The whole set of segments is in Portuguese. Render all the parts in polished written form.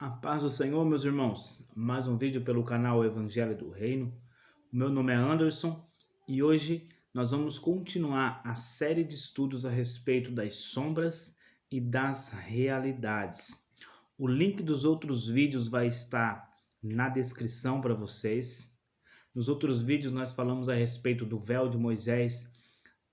A paz do Senhor, meus irmãos. Mais um vídeo pelo canal Evangelho do Reino. O meu nome é Anderson e hoje nós vamos continuar a série de estudos a respeito das sombras e das realidades. O link dos outros vídeos vai estar na descrição para vocês. Nos outros vídeos nós falamos a respeito do véu de Moisés,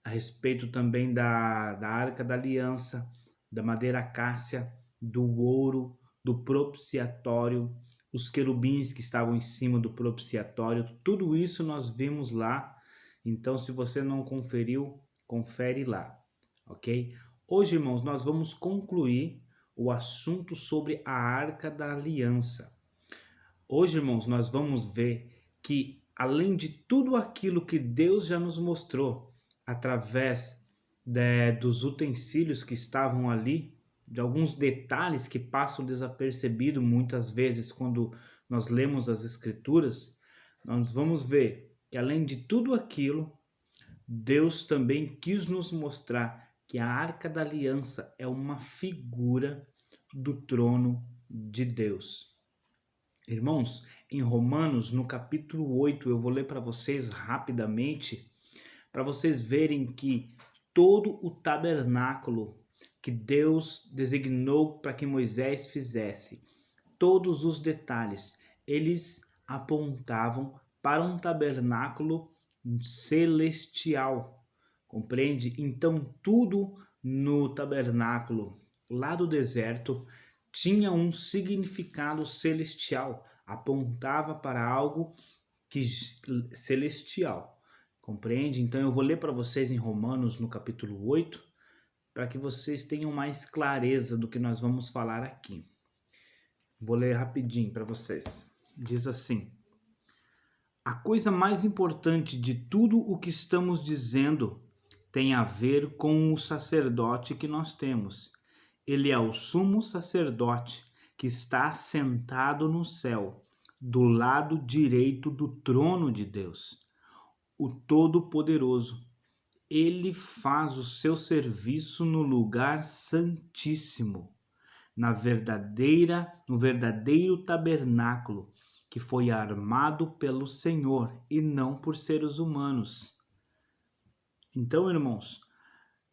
a respeito também da Arca da Aliança, da madeira acácia, do ouro, do propiciatório, os querubins que estavam em cima do propiciatório, tudo isso nós vimos lá. Então, se você não conferiu, confere lá, ok? Hoje, irmãos, nós vamos concluir o assunto sobre a Arca da Aliança. Hoje, irmãos, nós vamos ver que, além de tudo aquilo que Deus já nos mostrou através dos utensílios que estavam ali, de alguns detalhes que passam desapercebidos muitas vezes quando nós lemos as Escrituras, nós vamos ver que, além de tudo aquilo, Deus também quis nos mostrar que a Arca da Aliança é uma figura do trono de Deus. Irmãos, em Romanos, no capítulo 8, eu vou ler para vocês rapidamente, para vocês verem que todo o tabernáculo que Deus designou para que Moisés fizesse, todos os detalhes, eles apontavam para um tabernáculo celestial, compreende? Então tudo no tabernáculo lá do deserto tinha um significado celestial, apontava para algo celestial, compreende? Então eu vou ler para vocês em Romanos no capítulo 8, para que vocês tenham mais clareza do que nós vamos falar aqui. Vou ler rapidinho para vocês. Diz assim: a coisa mais importante de tudo o que estamos dizendo tem a ver com o sacerdote que nós temos. Ele é o sumo sacerdote que está sentado no céu, do lado direito do trono de Deus, o Todo-Poderoso. Ele faz o seu serviço no lugar santíssimo, no verdadeiro tabernáculo que foi armado pelo Senhor e não por seres humanos. Então, irmãos,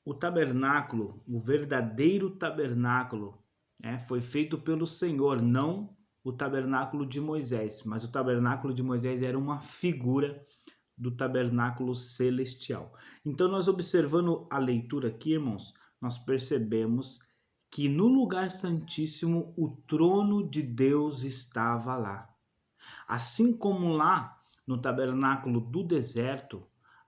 o tabernáculo, o verdadeiro tabernáculo, foi feito pelo Senhor, não o tabernáculo de Moisés, mas o tabernáculo de Moisés era uma figura do tabernáculo celestial. Então, nós observando a leitura aqui, irmãos, nós percebemos que no lugar santíssimo o trono de Deus estava lá. Assim como lá no tabernáculo do deserto,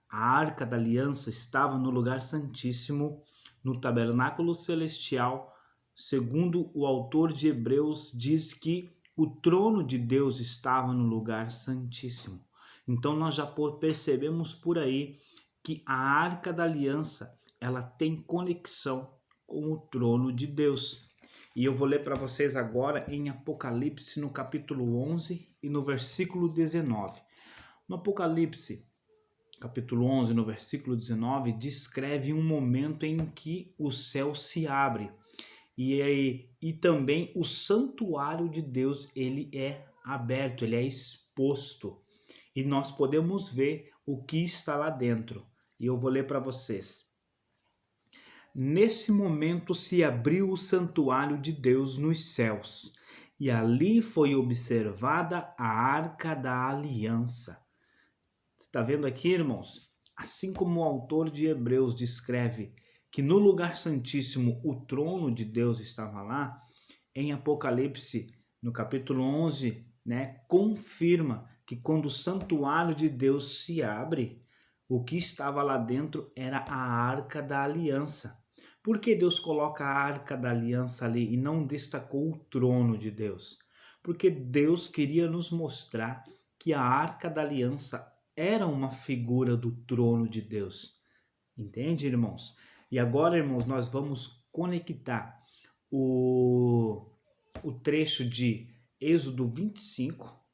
a Arca da Aliança estava no lugar santíssimo, no tabernáculo celestial, segundo o autor de Hebreus, diz que o trono de Deus estava no lugar santíssimo. Então nós já percebemos por aí que a Arca da Aliança, ela tem conexão com o trono de Deus. E eu vou ler para vocês agora em Apocalipse, no capítulo 11 e no versículo 19. No Apocalipse, capítulo 11, no versículo 19, descreve um momento em que o céu se abre. E também o santuário de Deus, ele é aberto, ele é exposto. E nós podemos ver o que está lá dentro. E eu vou ler para vocês. Nesse momento se abriu o santuário de Deus nos céus, e ali foi observada a Arca da Aliança. Você está vendo aqui, irmãos? Assim como o autor de Hebreus descreve que no lugar santíssimo o trono de Deus estava lá, em Apocalipse, no capítulo 11, confirma que quando o santuário de Deus se abre, o que estava lá dentro era a Arca da Aliança. Por que Deus coloca a Arca da Aliança ali e não destacou o trono de Deus? Porque Deus queria nos mostrar que a Arca da Aliança era uma figura do trono de Deus. Entende, irmãos? E agora, irmãos, nós vamos conectar o trecho de Êxodo 25,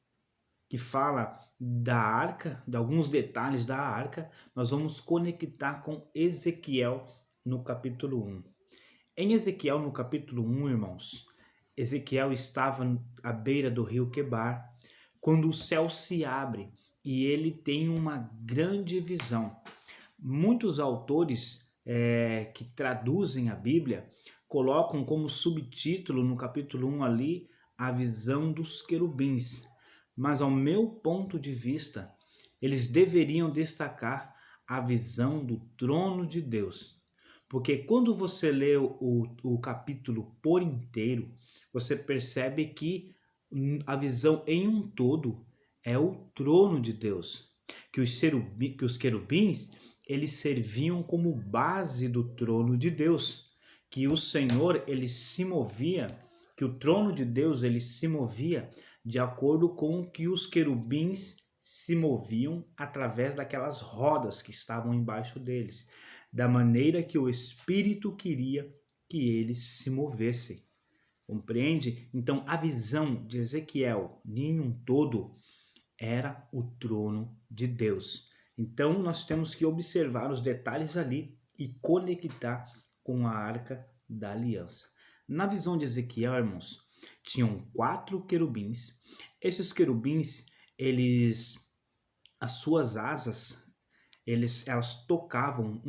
que fala da arca, de alguns detalhes da arca. Nós vamos conectar com Ezequiel no capítulo 1. Em Ezequiel, no capítulo 1, irmãos, Ezequiel estava à beira do rio Quebar, quando o céu se abre e ele tem uma grande visão. Muitos autores que traduzem a Bíblia colocam como subtítulo no capítulo 1 ali a visão dos querubins. Mas ao meu ponto de vista, eles deveriam destacar a visão do trono de Deus. Porque quando você lê o capítulo por inteiro, você percebe que a visão em um todo é o trono de Deus. Que os querubins, eles serviam como base do trono de Deus. Que o Senhor, ele se movia, que o trono de Deus, ele se movia de acordo com que os querubins se moviam através daquelas rodas que estavam embaixo deles, da maneira que o Espírito queria que eles se movessem. Compreende? Então, a visão de Ezequiel, em um todo, era o trono de Deus. Então, nós temos que observar os detalhes ali e conectar com a Arca da Aliança. Na visão de Ezequiel, irmãos, tinham 4 querubins. Esses querubins, as suas asas, elas tocavam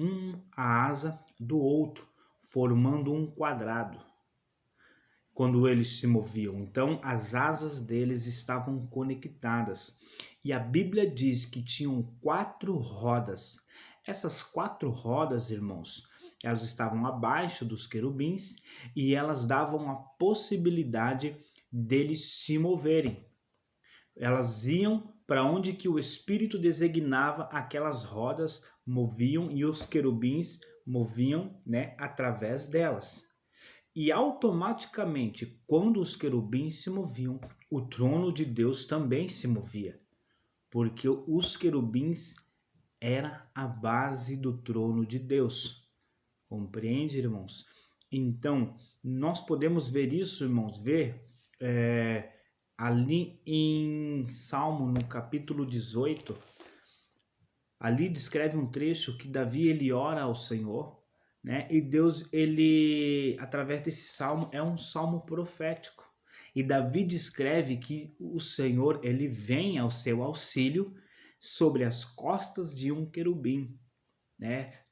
a asa do outro, formando um quadrado quando eles se moviam. Então, as asas deles estavam conectadas. E a Bíblia diz que tinham 4 rodas. Essas 4 rodas, irmãos, elas estavam abaixo dos querubins e elas davam a possibilidade deles se moverem. Elas iam para onde que o Espírito designava, aquelas rodas moviam e os querubins moviam, através delas. E automaticamente, quando os querubins se moviam, o trono de Deus também se movia, porque os querubins era a base do trono de Deus. Compreende, irmãos? Então, nós podemos ver isso, irmãos, ali em Salmo, no capítulo 18, ali descreve um trecho que Davi, ele ora ao Senhor, e Deus, ele, através desse salmo, é um salmo profético. E Davi descreve que o Senhor, ele vem ao seu auxílio sobre as costas de um querubim,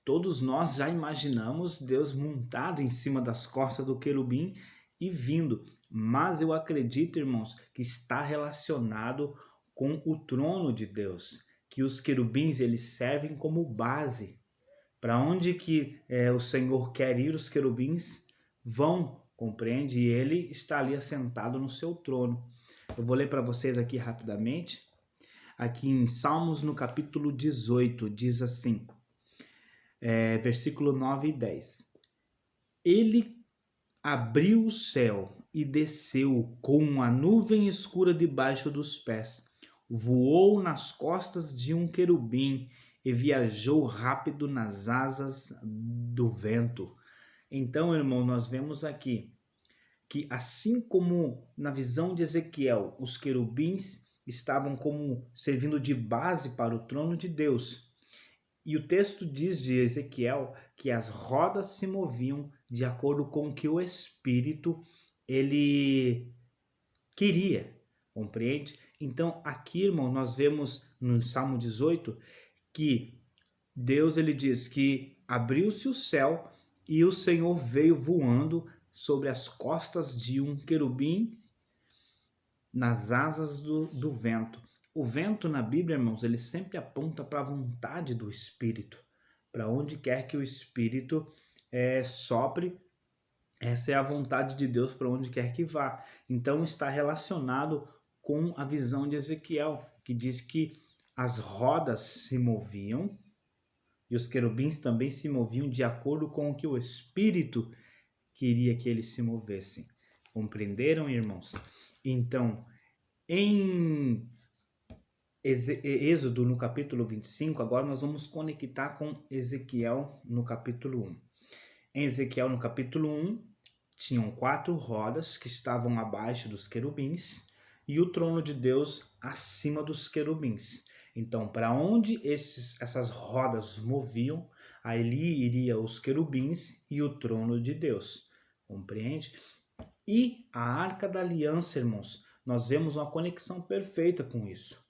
Todos nós já imaginamos Deus montado em cima das costas do querubim e vindo. Mas eu acredito, irmãos, que está relacionado com o trono de Deus, que os querubins, eles servem como base. Para onde que o Senhor quer ir, os querubins vão, compreende? E ele está ali assentado no seu trono. Eu vou ler para vocês aqui rapidamente. Aqui em Salmos, no capítulo 18, diz assim, versículo 9 e 10. Ele abriu o céu e desceu com uma nuvem escura debaixo dos pés. Voou nas costas de um querubim e viajou rápido nas asas do vento. Então, irmão, nós vemos aqui que assim como na visão de Ezequiel, os querubins estavam como servindo de base para o trono de Deus. E o texto diz de Ezequiel que as rodas se moviam de acordo com o que o Espírito, ele queria, compreende? Então, aqui, irmão, nós vemos no Salmo 18 que Deus, ele diz que abriu-se o céu e o Senhor veio voando sobre as costas de um querubim nas asas do vento. O vento na Bíblia, irmãos, ele sempre aponta para a vontade do Espírito. Para onde quer que o Espírito sopre, essa é a vontade de Deus para onde quer que vá. Então está relacionado com a visão de Ezequiel, que diz que as rodas se moviam e os querubins também se moviam de acordo com o que o Espírito queria que eles se movessem. Compreenderam, irmãos? Então, em Êxodo, no capítulo 25, agora nós vamos conectar com Ezequiel no capítulo 1. Em Ezequiel, no capítulo 1, tinham 4 rodas que estavam abaixo dos querubins e o trono de Deus acima dos querubins. Então, para onde essas rodas moviam, ali iria os querubins e o trono de Deus. Compreende? E a Arca da Aliança, irmãos, nós vemos uma conexão perfeita com isso.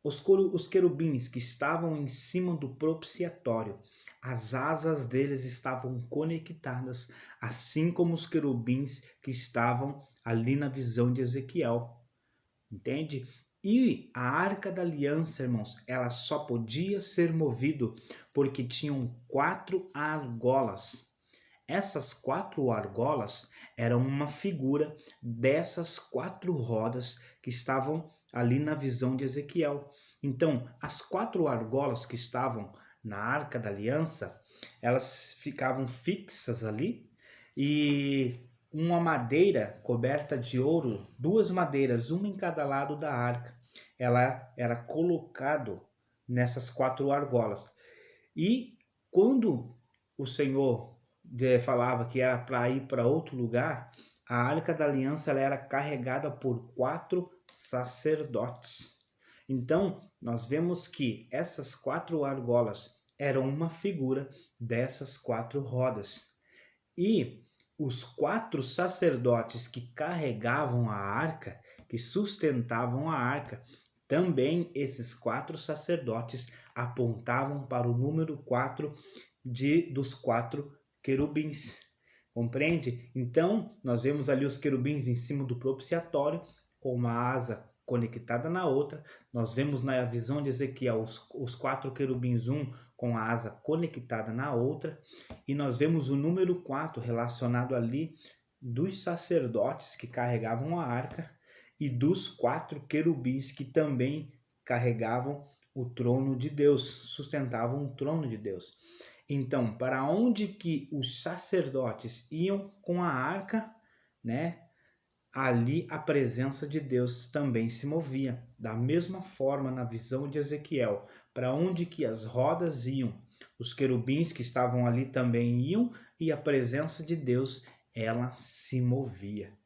Os querubins que estavam em cima do propiciatório, as asas deles estavam conectadas, assim como os querubins que estavam ali na visão de Ezequiel. Entende? E a Arca da Aliança, irmãos, ela só podia ser movido porque tinham 4 argolas. Essas 4 argolas eram uma figura dessas 4 rodas que estavam ali na visão de Ezequiel. Então, as 4 argolas que estavam na Arca da Aliança, elas ficavam fixas ali e uma madeira coberta de ouro, 2 madeiras, uma em cada lado da arca, ela era colocado nessas 4 argolas. E quando o Senhor falava que era para ir para outro lugar, a Arca da Aliança ela era carregada por 4 sacerdotes. Então, nós vemos que essas 4 argolas eram uma figura dessas 4 rodas. E os 4 sacerdotes que carregavam a arca, que sustentavam a arca, também esses 4 sacerdotes apontavam para o número 4 dos 4 querubins. Compreende? Então, nós vemos ali os querubins em cima do propiciatório, com uma asa conectada na outra. Nós vemos na visão de Ezequiel os 4 querubins, um com a asa conectada na outra. E nós vemos o número 4 relacionado ali dos sacerdotes que carregavam a arca e dos 4 querubins que também carregavam o trono de Deus, sustentavam o trono de Deus. Então, para onde que os sacerdotes iam com a arca, né? Ali a presença de Deus também se movia. Da mesma forma, na visão de Ezequiel, para onde que as rodas iam, os querubins que estavam ali também iam e a presença de Deus, ela se movia.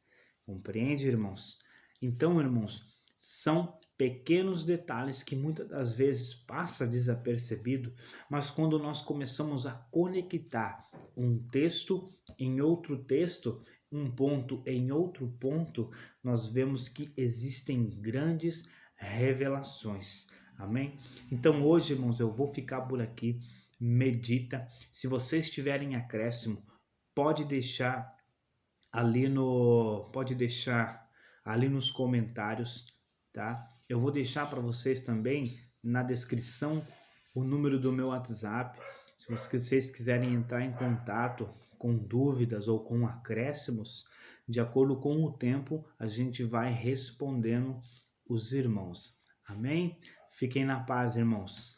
Compreende, irmãos? Então, irmãos, são pequenos detalhes que muitas das vezes passa desapercebido, mas quando nós começamos a conectar um texto em outro texto, um ponto em outro ponto, nós vemos que existem grandes revelações. Amém? Então hoje, irmãos, eu vou ficar por aqui. Medita. Se vocês tiverem acréscimo, pode deixar ali nos comentários, tá? Eu vou deixar para vocês também na descrição o número do meu WhatsApp. Se vocês quiserem entrar em contato com dúvidas ou com acréscimos, de acordo com o tempo, a gente vai respondendo os irmãos. Amém? Fiquem na paz, irmãos.